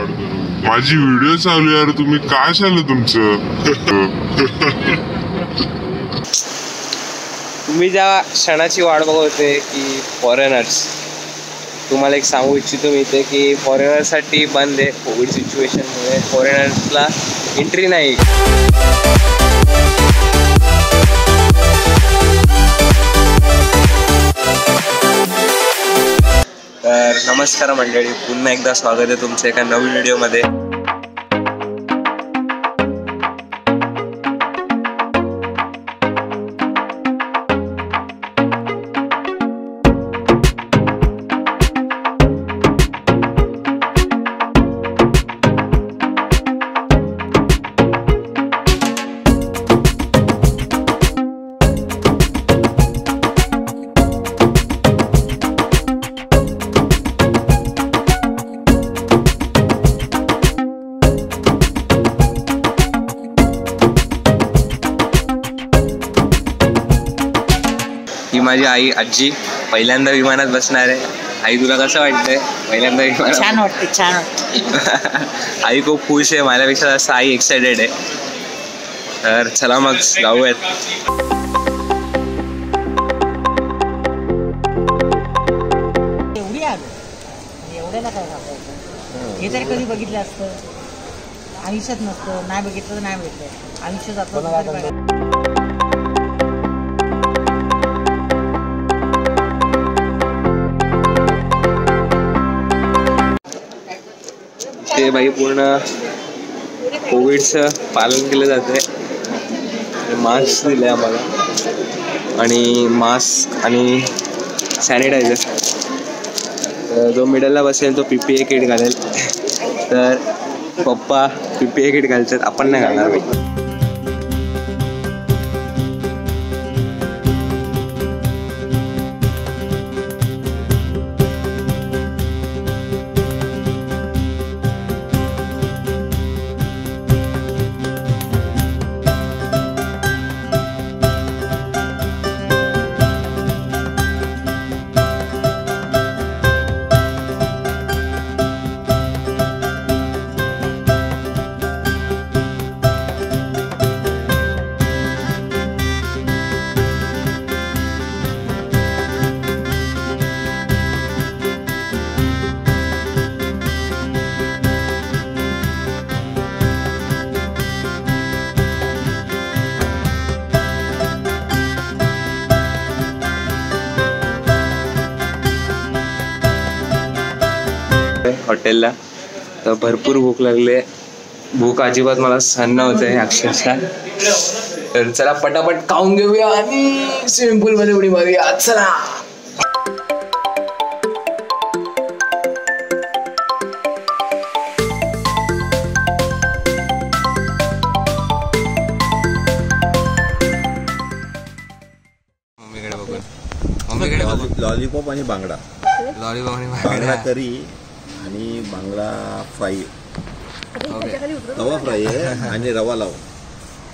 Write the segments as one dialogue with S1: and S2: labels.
S1: माझी व्हिडिओ चालू यार, तुम्ही काय झालं तुमचं?
S2: तुम्ही ज्या क्षणाची वाट बघत होते की फॉरेनर्स, तुम्हाला एक सांगू इच्छितो मी इथे की फॉरेनर्ससाठी बंद आहे. कोविड सिच्युएशनमुळे फॉरेनर्सला एंट्री नाही. तर नमस्कार मंडळी, पुन्हा एकदा स्वागत आहे तुमचं एका नवीन व्हिडिओमध्ये. ही माझी आई आजी पहिल्यांदा विमानात बसणार आहे. आई तुला कसं वाटतंय पहिल्यांदा विमानात?
S3: छान वाटते, छान वाटते.
S2: आई खूप खुश आहे, माझ्यापेक्षा जास्त आई एक्सायटेड आहे. तर चला मग जाऊयात.
S3: एवढी आलो एवढ्याला काय सांगायचं? हे तरी कधी बघितलं असतं? आयुष्यात नसतं, नाही बघितलं तर नाही बघितलं. आयुष्य जातं.
S2: ते बाई पूर्ण कोविडचं पालन केलं जातंय. मास्क दिले आम्हाला आणि मास्क आणि सॅनिटायझर. जो मिडलला बसेल तो PPE किट घालेल. तर पप्पा PPE किट घालतात, आपण नाही घालणार बाई. हॉटेलला तर भरपूर भूक लागली आहे. भूक अजिबात मला सहन नव्हतं आहे अक्षरशः. तर चला पटापट खाऊन घेऊया आणि स्विमिंग पूल मध्ये उडी मारूया. चला. मम्मीकडे बघून
S4: लॉलीपॉप आणि बांगडा,
S2: लॉलीपॉप आणि
S4: बांगडा करी आणि बांगडा फ्राय, तवा फ्राय आहे आणि रवा लावून.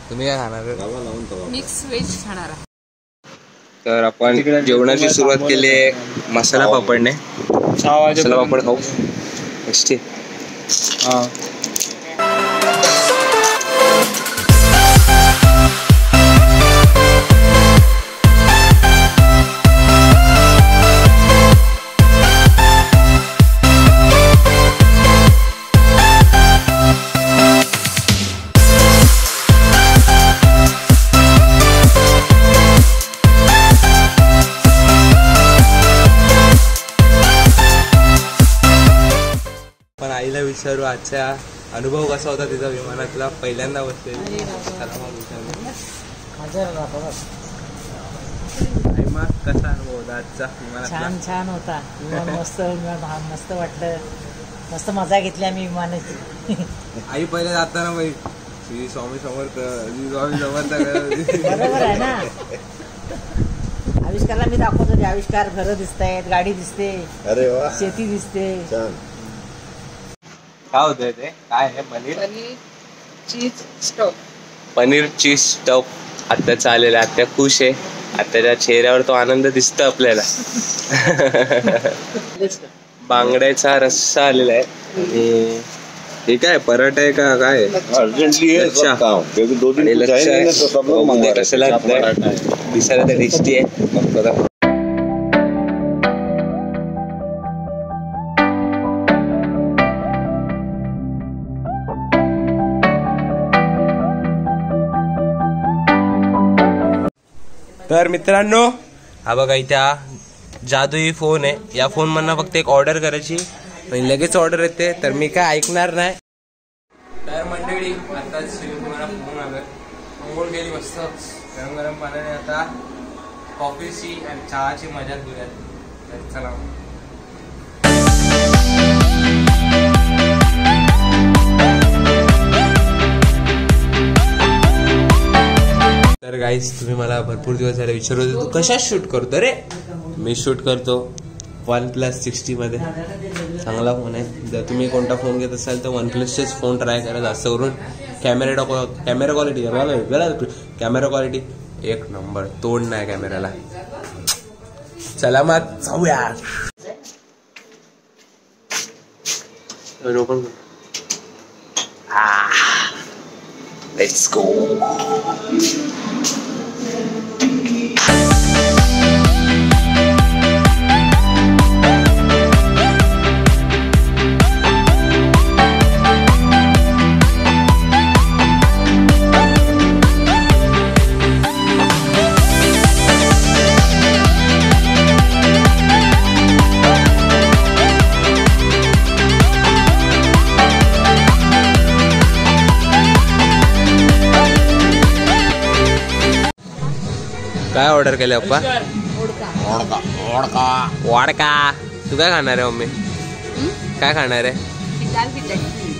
S4: तुम्ही काय खाणार? रवा लावून तवा
S3: मिक्स व्हेज खाणार.
S2: तर आपण जेवणाची सुरुवात केली आहे मसाला पापडने. मसाला पापड खाऊ मस्ती. हा आईला विचारू आजचा अनुभव कसा होता तिचा विमानातला, पहिल्यांदा बसलेली. कसा अनुभव होता आजचा विमानातला?
S3: छान छान होता विमान. मस्त मस्त वाटलं, मस्त मजा घेतली आम्ही विमानाची.
S2: आई पहिले जाताना बाई श्री स्वामी समर्थ, स्वामी समर्थ.
S3: बरोबर आहे ना. आविष्कारला मी दाखवत होते, आविष्कार घरं दिसत आहेत, गाडी दिसते,
S4: अरे वा,
S3: शेती दिसते.
S2: काय होतंय ते? काय आहे? पनीर
S3: चीज स्टफ.
S2: पनीर चीज स्टफ आत्याचा आलेला. आत्या खुश आहे. आत्याच्या चेहऱ्यावर तो आनंद दिसतो आपल्याला. बांगड्याचा रस्सा आलेला आहे आणि हे काय पराठा आहे का काय
S4: अर्जेंटली है
S2: अच्छा.
S4: सब काम क्योंकि 2 दिन
S2: आणि
S4: कुछ
S2: लक्ष
S4: है नहीं
S2: आहे
S4: ना, तो सब लोग मंगवा रहे
S2: कशाला
S4: हैं. पराठा है.
S2: दिसायला तर टेस्टी आहे. तर मित्रांनो हा बघा इथे हा जादुई फोन आहे. या फोन मधनं फक्त एक ऑर्डर करायची म्हणजे लगेच ऑर्डर येते. तर मी काय ऐकणार नाही. तर मंडळी आता तुम्हाला फोन आलं अंघोळ केली मस्त गरम गरम पाण्याने. आता कॉफीची आणि चहाची मजा घेऊयात. तर चला तर गाईज तुम्ही मला भरपूर दिवस झाले विचारत होते तू कशात शूट करतो रे. मी शूट करतो OnePlus 60 मध्ये. चांगला फोन आहे. जर तुम्ही कोणता फोन घेत असाल तर OnePlusचेच फोन ट्राय करा. जास्त करून कॅमेरा क्वालिटी कॅमेरा क्वालिटी एक नंबर. तोड नाही कॅमेऱ्याला. चला मग जाऊया. Let's go. काय ऑर्डर केले अप्पा. वाडका. तू काय खाणार आहे मम्मी. काय खाणार आहे.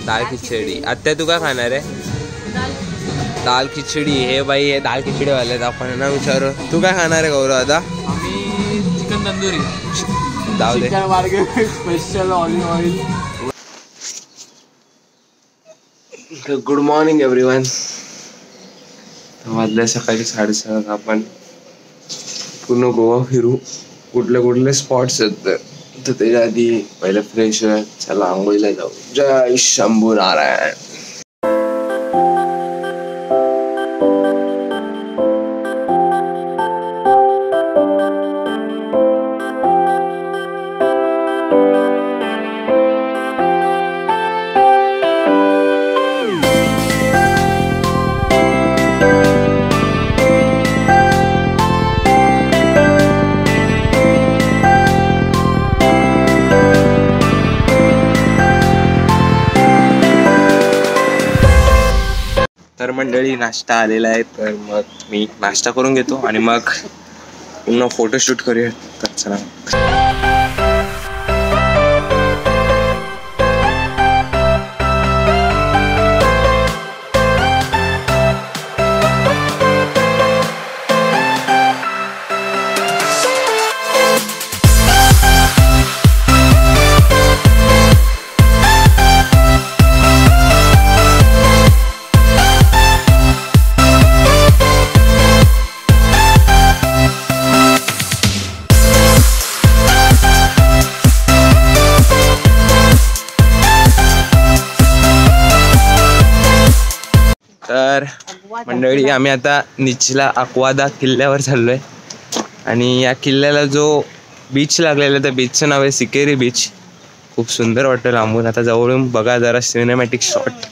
S2: दाल खिचडी. आत्या तू काय खाणार आहे. दाल खिचडी. हे बाई हे दाल खिचडी वाले. आपण ना विचारू तू काय खाणार आहे गौरव. आता
S5: चिकन तंदुरी.
S2: जाऊ दे.
S5: Special olive oil.
S2: Good morning everyone. वाजल्या सकाळी 6:30. आपण पूर्ण गोवा फिरू. कुठले कुठले स्पॉट्स आहेत तर त्याच्या आधी पहिलं फ्रेश आहे. चला आंघोळीला जाऊ. जय शंभू नारायण. तर मंडळी नाश्ता आलेला आहे. तर मग मी नाश्ता करून घेतो आणि मग पुन्हा फोटोशूट करूया. तर चला. तर मंडळी आम्ही आता निचला अक्वादा किल्ल्यावर चाललोय. आणि या किल्ल्याला जो बीच लागलेला त्या बीचचं नाव आहे सिकेरी बीच. खूप सुंदर वाटतं लांबून. आता जवळून बघा जरा सिनेमॅटिक शॉट.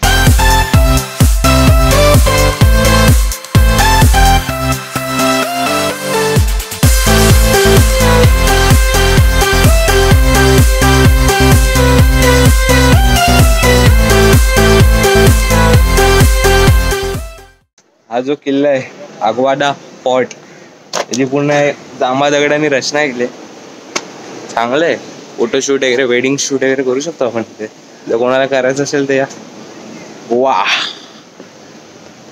S2: हा जो किल्ला आहे अग्वाडा फोर्ट त्याची पूर्ण जांभा दगडांनी रचना केली. चांगलं आहे. फोटोशूट वगैरे वेडिंग शूट वगैरे करू शकतो आपण ते. जर कोणाला करायचं असेल तर या. वा.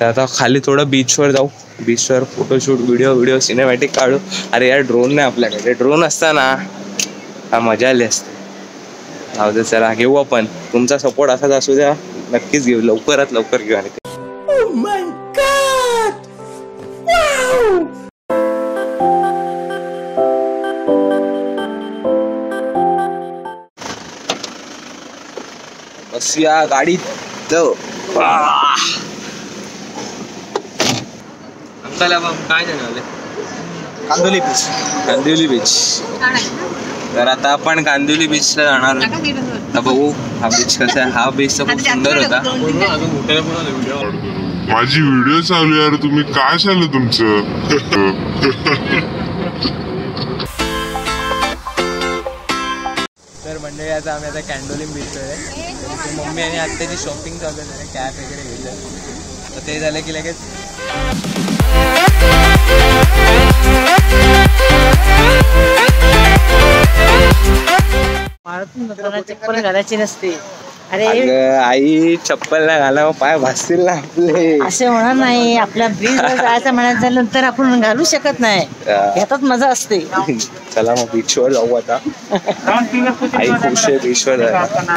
S2: तर आता खाली थोडं बीचवर जाऊ. बीचवर फोटोशूट व्हिडिओ सिनेमॅटिक काढू. अरे यार ड्रोन नाही आपल्याकडे. ड्रोन असता ना हा मजा आली असते. जाऊ दे चला घेऊ आपण. तुमचा सपोर्ट असाच असू द्या. नक्कीच घेऊ. लवकरात लवकर घेऊ. आणि बसूया गाडीत. अंकल काय जाणवले? कांदिवली बीच. तर आता आपण कांदिवली बीचला जाणार आहोत. बघू हा बीच कसा आहे. हा बीच तर खूप सुंदर होता.
S1: माझी व्हिडिओ चालू यार, तुम्ही काय झालं तुमचं?
S2: तर मंडळी आता आम्ही आता कॅन्डोलिम बीचवर आहे. तर मम्मी आणि आत्याची शॉपिंग चालू आहे. कॅप वगैरे घेतलं तर ते झालं की लगेच
S3: चप्पल घालायची नसते. अरे
S2: आई चप्पल नाही घाला पाय भासतील ना आपले.
S3: असे होणार नाही. आपल्या बीचवर जायचं म्हणायचं झाल्यानंतर आपण घालू शकत नाही. यातच मजा असते.
S2: चला मग बीचवर जाऊ आता. आई खुश आहे बीचवर जायला.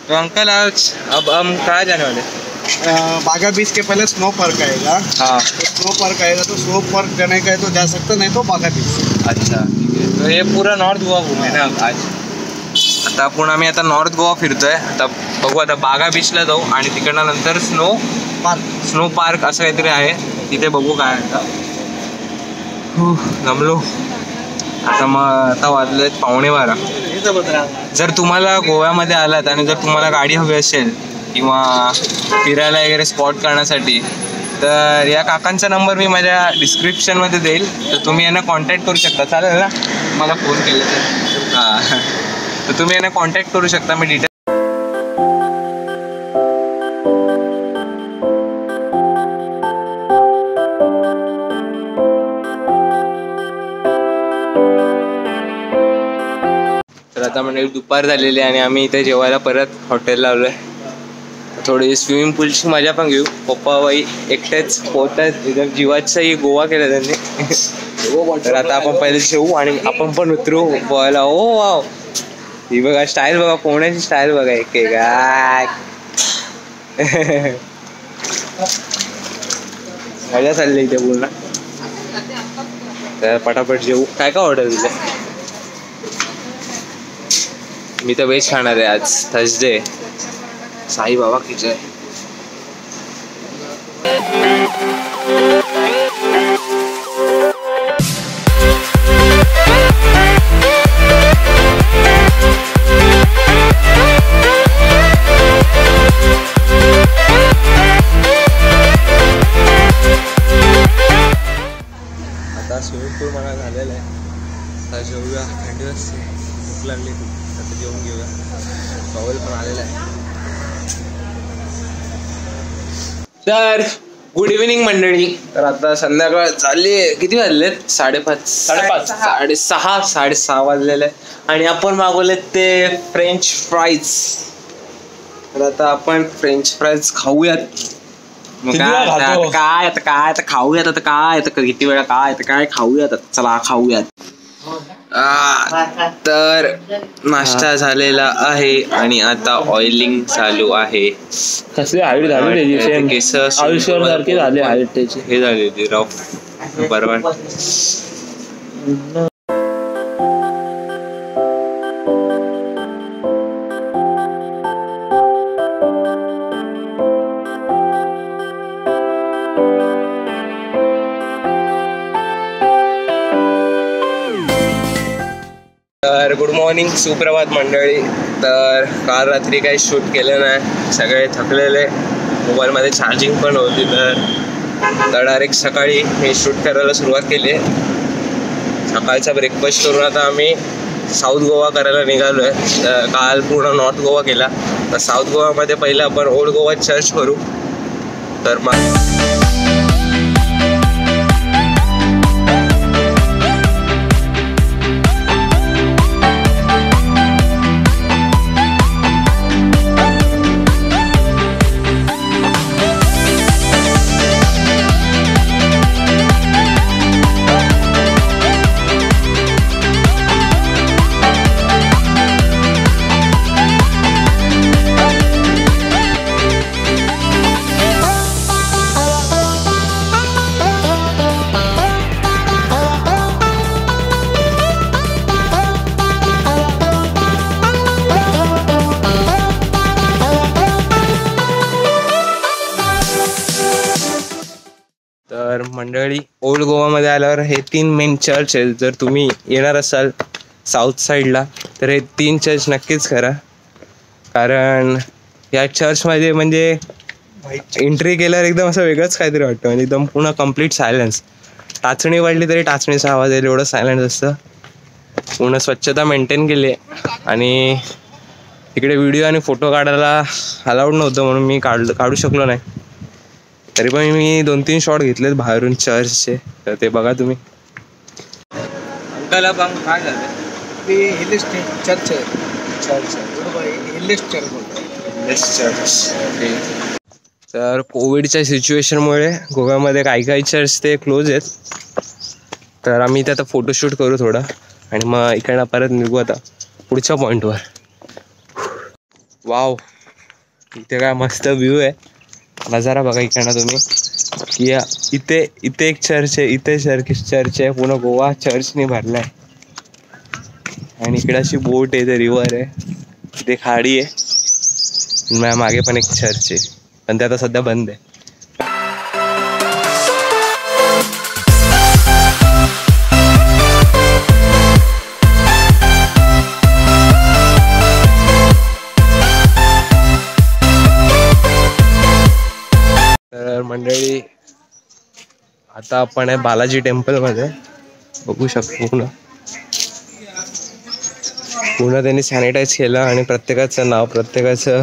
S2: तो अंकल आज अब हम कहाँ जाने वाले?
S6: बागा बीच के पहले स्नो पार्क आएगा.
S2: हाँ
S6: स्नो पार्क आएगा तो स्नो पार्क जाने का है तो जा सकते, नहीं तो बागा बीच.
S2: अच्छा ठीक आहे. तो हे पूरा नॉर्थ गोवा घुमे ना आज. आता आपण आम्ही आता नॉर्थ गोवा फिरतोय. आता बघू आता बागा बीचला जाऊ आणि तिकडनं नंतर स्नो पार्क असं काहीतरी आहे तिथे बघू काय आता. जमलो आता. मग आता वाजलेत 11:15. जर तुम्हाला गोव्यामध्ये आलात आणि जर तुम्हाला गाडी हवी असेल किंवा फिरायला वगैरे स्पॉट करण्यासाठी तर या काकांचा नंबर मी माझ्या डिस्क्रिप्शनमध्ये देईल. तर तुम्ही यांना कॉन्टॅक्ट करू शकता. चालेल ना मला फोन केलं तर? हां तर तुम्ही यांना कॉन्टॅक्ट करू शकता. मी डिटेल तर आता म्हणजे दुपार झालेली आणि आम्ही इथे जेवायला परत हॉटेलला आलो आहे. थोडी स्विमिंग पूलची मजा पण घेऊ. पप्पा बाई एकटेच पोहतात. एकदम जीवाचाही गोवा केला त्यांनी. तर आता आपण पहिले जेवू आणि आपण पण उतरू पोहायला. ओ वाव ही बघा स्टाईल बघा. पोहण्याची स्टाईल बघा. एक काय मजा चालली इथे पूर्ण. तर पटापट जेवू. काय काय ऑर्डर दिलं? मी तर व्हेज खाणार आहे आज थर्सडे. साई बाबा किचन. आता स्विमिंग पूल मला झालेला आहे. आता जेवूया. थंडी वाजते. भूक लागली खूप. आता जेवून घेऊया. टॉवेल पण आलेला आहे. तर गुड इव्हिनिंग मंडळी. तर आता संध्याकाळ झाली. किती वाजलेत? 5:30 6:30 वाजलेले आणि आपण मागवले ते फ्रेंच फ्राईज. तर आता आपण फ्रेंच फ्राईज खाऊयात. मग काय आता खाऊयात. आता काय आता किती वेळा काय खाऊयात. चला खाऊयात. तर नाश्ता झालेला आहे आणि आता ऑइलिंग चालू आहे.
S5: कसली हाईट झाली त्याची?
S2: केस
S5: आयुष्यावर सारखी झाली हाईट त्याची.
S2: हे झाली रफ. बरोबर. तर गुड मॉर्निंग सुप्रभात मंडळी. तर काल रात्री काही शूट केलं नाही. सगळे थकलेले. मोबाईलमध्ये चार्जिंग पण होती. तर डायरेक्ट सकाळी हे शूट करायला सुरुवात केली आहे. सकाळचा ब्रेकफास्ट करून आता आम्ही साऊथ गोवा करायला निघालो आहे. काल पूर्ण नॉर्थ गोवा केला. तर साऊथ गोवामध्ये पहिलं आपण ओल्ड गोवा चर्च करू. तर मग मंडळी, ओल्ड गोवामध्ये आल्यावर हे 3 मेन चर्च आहेत. जर तुम्ही येणार असाल साऊथ साईडला तर हे 3 चर्च नक्कीच करा. कारण या चर्चमध्ये म्हणजे एंट्री केल्यावर एकदम असं वेगळंच काहीतरी वाटतं. म्हणजे एकदम पूर्ण कम्प्लीट सायलेन्स. टाचणी वाढली तरी टाचणीचा आवाज येईल एवढं सायलेन्स असतं. पूर्ण स्वच्छता मेंटेन केली आहे. आणि इकडे व्हिडिओ आणि फोटो काढायला अलाउड नव्हतं म्हणून मी काढू शकलो नाही. तरी पण मी 2-3 शॉट घेतलेत बाहेरून चर्चचे. तर ते बघा तुम्ही. अंकल काय झालं?
S6: ते हिलेश चर्च आहे. चर्च बरोबर आहे. हिलेश चर्च.
S2: तर कोविडच्या सिच्युएशनमुळे गोव्यामध्ये काही चर्च ते क्लोज आहेत. तर आम्ही ते आता फोटोशूट करू थोडं आणि मग इकडनं परत निघू आता पुढच्या पॉईंटवर. वाव, इथे काय मस्त व्ह्यू आहे. नजारा बघा इकडनं तुम्ही. या इथे एक चर्च आहे, इथे चर्च आहे. पूर्ण गोवा चर्चने भरला आहे. आणि इकडे अशी बोट आहे, ते रिव्हर आहे, इथे खाडी आहे. मागे पण एक चर्च आहे पण ते आता सध्या बंद आहे. तर मंडळी, आता आपण आहे बालाजी टेम्पलमध्ये. बघू शकतो पूर्ण त्यांनी सॅनिटाईज केलं आणि प्रत्येकाचं नाव, प्रत्येकाचं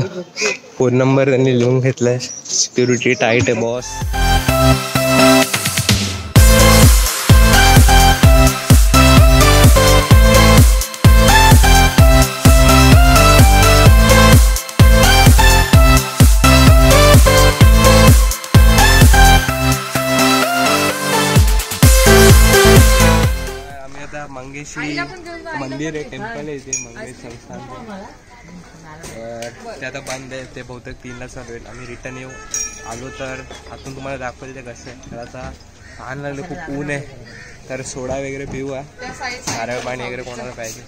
S2: फोन नंबर त्यांनी लिहून घेतलाय. सिक्युरिटी टाईट आहे बॉस. मंगेशी मंदिर आहे, टेम्पल आहे ते मंगेश संस्थान. ते आता बंद आहे. ते बहुतेक 3ला चालू आहे. आम्ही रिटर्न आलो तर आतून तुम्हाला दाखवले ते कसं आहे. तर आता तहान लागले, खूप ऊन आहे. तर सोडा वगैरे पिऊ, नारळ पाणी वगैरे कोणाला पाहिजे.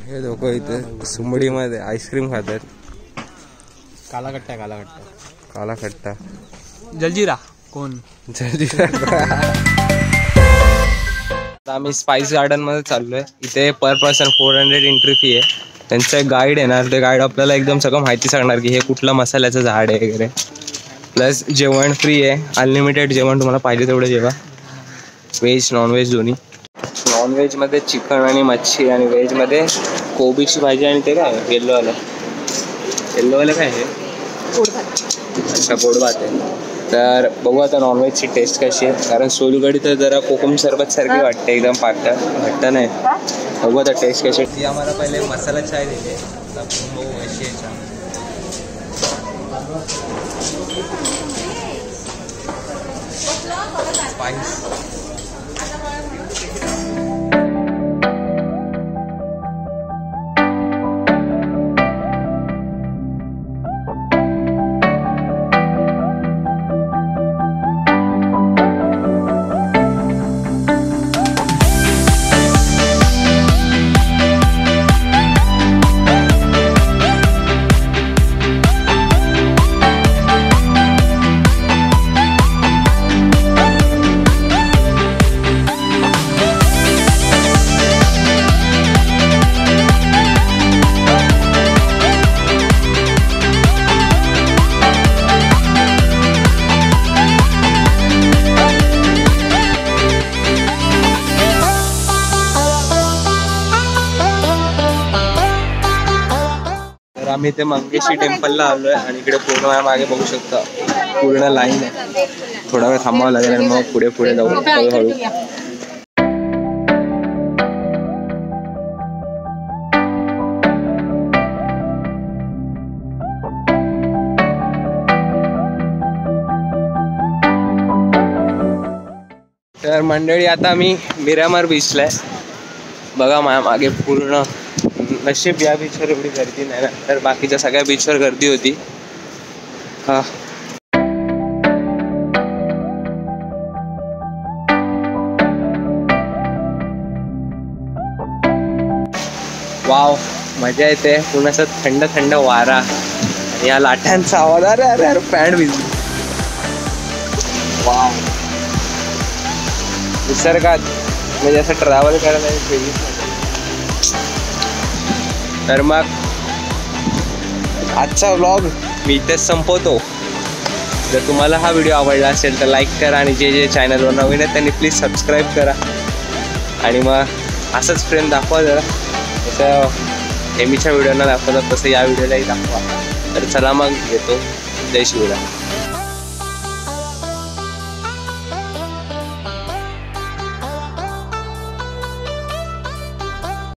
S2: हे लोक इथे सुमडीमध्ये आईस्क्रीम खातात.
S6: काला खट्टा.
S5: जलजीरा कोण?
S2: आम्ही स्पाइस गार्डन मध्ये चाललोय. इथे पर पर्सन 400 एंट्री फी आहे. त्यांचं एक गाईड येणार. ते गाईड आपल्याला एकदम सगळं माहिती सांगणार की हे कुठलं मसाल्याचं झाड आहे वगैरे. प्लस जेवण फ्री आहे, अनलिमिटेड जेवण, तुम्हाला पाहिजे तेवढं जेवा. व्हेज नॉनव्हेज दोन्ही. नॉनव्हेजमध्ये चिकन आणि मच्छी आणि व्हेजमध्ये कोबीची भाजी आणि ते काय येल्लोवालं काय आहे. अच्छा, गोड भात आहे. तर बघू आता नॉनव्हेजची टेस्ट कशी आहे. कारण सोलकढी तर जरा कोकम सरबत सारखी वाटते, एकदम पातळ घट्ट नाही. बघू आता टेस्ट कशी. ती आम्हाला पहिले मसाला चाय दिली. बघू कशी आहे. स्पाइस. आम्ही ते मंगेशी टेम्पलला आलोय आणि इकडे पूर्ण मागे बघू शकता पूर्ण लाईन आहे. थोडा वेळ थांबावं लागेल आणि मग पुढे जाऊ हळूहळू. तर मंडळी, आता आम्ही मिरामार बीचला आहे. बघा माझ्या मागे पूर्ण. नशीब या बीचवर एवढी गर्दी नाही ना, तर बाकीच्या सगळ्या बीचवर गर्दी होती. हा, वाव, मजा येते. पुन्हा असं थंड थंड वारा आणि या लाटांचा आवाज. अरे अरे अरे पॅन्ट भिजली. वाव, निसर्गात म्हणजे असं ट्रॅव्हल करायला वेगळीच मजा. तर मग आजचा व्लॉग मी इथेच संपवतो. जर तुम्हाला हा व्हिडिओ आवडला असेल तर लाईक करा आणि जे जे चॅनलवर नवीन आहे त्यांनी प्लीज सबस्क्राईब करा. आणि मग असंच प्रेम दाखवा जरा, जसं नेहमीच्या व्हिडिओना दाखवतात तसं या व्हिडिओलाही दाखवा. तर चला मग येतो. जय शिवराय.